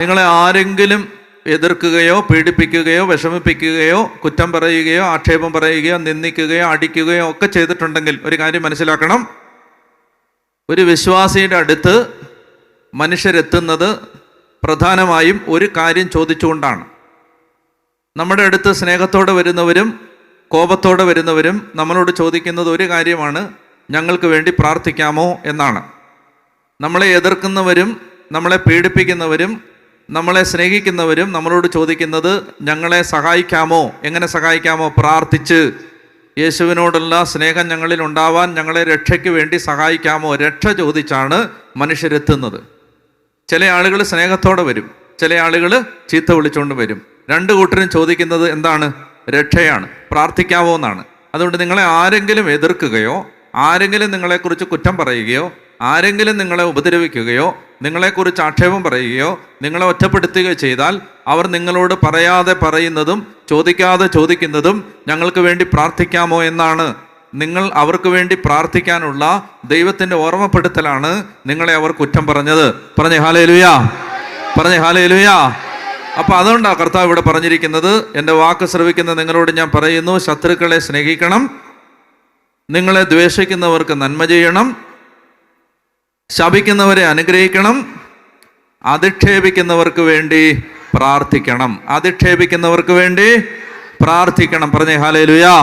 നിങ്ങളെ ആരെങ്കിലും എതിർക്കുകയോ പീഡിപ്പിക്കുകയോ വിഷമിപ്പിക്കുകയോ കുറ്റം പറയുകയോ ആക്ഷേപം പറയുകയോ നിന്ദിക്കുകയോ അടിക്കുകയോ ഒക്കെ ചെയ്തിട്ടുണ്ടെങ്കിൽ ഒരു കാര്യം മനസ്സിലാക്കണം. ഒരു വിശ്വാസിയുടെ അടുത്ത് മനുഷ്യരെത്തുന്നത് പ്രധാനമായും ഒരു കാര്യം ചോദിച്ചുകൊണ്ടാണ്. നമ്മുടെ അടുത്ത് സ്നേഹത്തോടെ വരുന്നവരും കോപത്തോടെ വരുന്നവരും നമ്മളോട് ചോദിക്കുന്നത് ഒരു കാര്യമാണ്: ഞങ്ങൾക്ക് വേണ്ടി പ്രാർത്ഥിക്കാമോ എന്നാണ്. നമ്മളെ എതിർക്കുന്നവരും നമ്മളെ പീഡിപ്പിക്കുന്നവരും നമ്മളെ സ്നേഹിക്കുന്നവരും നമ്മളോട് ചോദിക്കുന്നത് ഞങ്ങളെ സഹായിക്കാമോ. എങ്ങനെ സഹായിക്കാമോ? പ്രാർത്ഥിച്ച്. യേശുവിനോടുള്ള സ്നേഹം ഞങ്ങളിൽ ഉണ്ടാവാൻ ഞങ്ങളെ രക്ഷയ്ക്ക് വേണ്ടി സഹായിക്കാമോ. രക്ഷ ചോദിച്ചാണ് മനുഷ്യരെത്തുന്നത്. ചില ആളുകൾ സ്നേഹത്തോടെ വരും, ചില ആളുകൾ ചീത്ത വിളിച്ചുകൊണ്ട് വരും. രണ്ടു കൂട്ടരും ചോദിക്കുന്നത് എന്താണ്? രക്ഷയാണ്, പ്രാർത്ഥിക്കാമോ എന്നാണ്. അതുകൊണ്ട് നിങ്ങളെ ആരെങ്കിലും എതിർക്കുകയോ ആരെങ്കിലും നിങ്ങളെക്കുറിച്ച് കുറ്റം പറയുകയോ ആരെങ്കിലും നിങ്ങളെ ഉപദ്രവിക്കുകയോ നിങ്ങളെക്കുറിച്ച് ആക്ഷേപം പറയുകയോ നിങ്ങളെ ഒറ്റപ്പെടുത്തുകയോ ചെയ്താൽ അവർ നിങ്ങളോട് പറയാതെ പറയുന്നതും ചോദിക്കാതെ ചോദിക്കുന്നതും ഞങ്ങൾക്ക് വേണ്ടി പ്രാർത്ഥിക്കാമോ എന്നാണ്. നിങ്ങൾ അവർക്ക് വേണ്ടി പ്രാർത്ഥിക്കാനുള്ള ദൈവത്തിൻ്റെ ഓർമ്മപ്പെടുത്തലാണ് നിങ്ങളെ അവർ കുറ്റം പറഞ്ഞത്. പറഞ്ഞേ ഹല്ലേലൂയാ, പറഞ്ഞേ ഹല്ലേലൂയാ. അപ്പം അതുകൊണ്ടാണ് കർത്താവ് ഇവിടെ പറഞ്ഞിരിക്കുന്നത്, എൻ്റെ വാക്ക് ശ്രവിക്കുന്ന നിങ്ങളോട് ഞാൻ പറയുന്നു, ശത്രുക്കളെ സ്നേഹിക്കണം, നിങ്ങളെ ദ്വേഷിക്കുന്നവർക്ക് നന്മ ചെയ്യണം, ശപിക്കുന്നവരെ അനുഗ്രഹിക്കണം, അധിക്ഷേപിക്കുന്നവർക്ക് വേണ്ടി പ്രാർത്ഥിക്കണം. അധിക്ഷേപിക്കുന്നവർക്ക് വേണ്ടി പ്രാർത്ഥിക്കണം. പറഞ്ഞേ ഹല്ലേലൂയാ.